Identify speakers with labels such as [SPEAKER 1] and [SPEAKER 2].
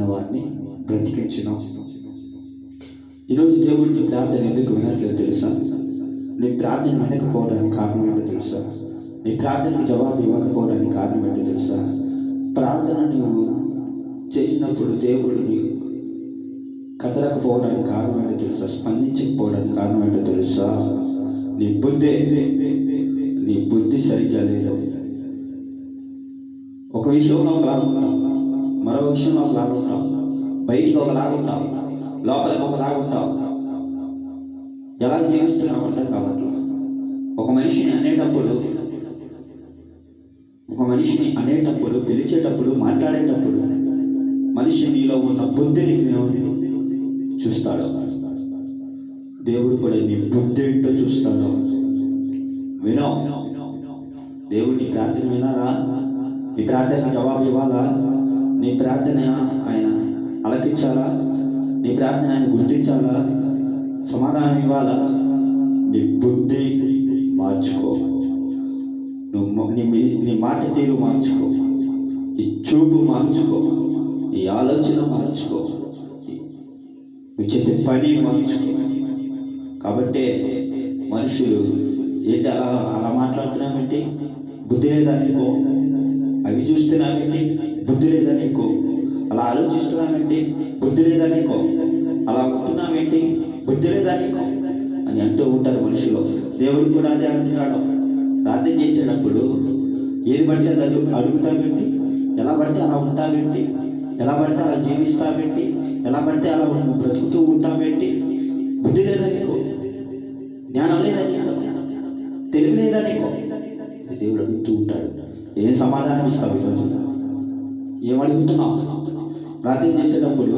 [SPEAKER 1] వారిని బ్రతికించును. ఈరోజు దేవుడు నీ ప్రార్థన ఎందుకు వినట్లేదు తెలుసా? నీ ప్రార్థన వినకపోవడానికి కారణం ఏంటో తెలుసా? నీ ప్రార్థనకు జవాబు ఇవ్వకపోవడానికి కారణం ఏంటో తెలుసా? ప్రార్థన నువ్వు చేసినప్పుడు దేవుడు నీకు కదలకపోవడానికి కారణం ఏంటో తెలుసా? స్పందించకపోవడానికి కారణం ఏంటో తెలుసా? నీ బుద్ధి సరిగ్గా లేదు. ఒక విషయంలో ఒకలాగా ఉంటావు, మరో విషయంలో ఒకలాగా ఉంటావు, బయటికి ఒకలాగా ఉంటావు, లోపలికి ఒకలాగా ఉంటావు. ఎలా జీవిస్తున్నావు అర్థం కావట్లేదు. ఒక మనిషిని అనేటప్పుడు పిలిచేటప్పుడు మాట్లాడేటప్పుడు మనిషి నీలో ఉన్న బుద్ధిని చూస్తాడు. దేవుడు కూడా నీ బుద్ధి ఏంటో చూస్తాడు. వినో, దేవుడు నీ ప్రార్థన వినాలా? నీ ప్రార్థనకి జవాబు ఇవ్వాలా? నీ ప్రార్థన ఆయన ఆలకించాలా? నీ ప్రార్థన ఆయన గుర్తించాలా? సమాధానం ఇవ్వాలా? నీ బుద్ధి మార్చుకో. నీ మాట తీరు మార్చుకో, ఈ చూపు మార్చుకో, ఈ ఆలోచన మార్చుకో, నువ్వు చేసే పని మార్చుకో. కాబట్టి మనుషులు ఏంటి అలా మాట్లాడుతున్నావేంటి? బుద్ధి లేదా నీకో? అవి చూస్తున్నావేంటి? బుద్ధి లేదా నీకో? అలా ఆలోచిస్తున్నావేంటి? బుద్ధి లేదా నీకో? అలా ఉంటున్నావేంటి? బుద్ధి లేదా నీకో అని అంటూ ఉంటారు మనుషులు. దేవుడు కూడా అదే అంటున్నాడు. ప్రార్థన చేసేటప్పుడు ఏది పడితే అది అడుగుతావేంటి? ఎలా పడితే అలా ఉంటావేంటి? ఎలా పడితే అలా జీవిస్తావేంటి? ఎలా పడితే అలా బ్రతుకుతూ ఉంటావేంటి? బుద్ధి లేదా నీకో? జ్ఞానం లేదా నీకో? తెలివి లేదా నీకో? దేవుడు అడుగుతూ ఉంటాడు. ఏం సమాధానం ఇస్తావు? ఈరోజు ఏమడుగుతున్నావు? ప్రార్థన చేసేటప్పుడు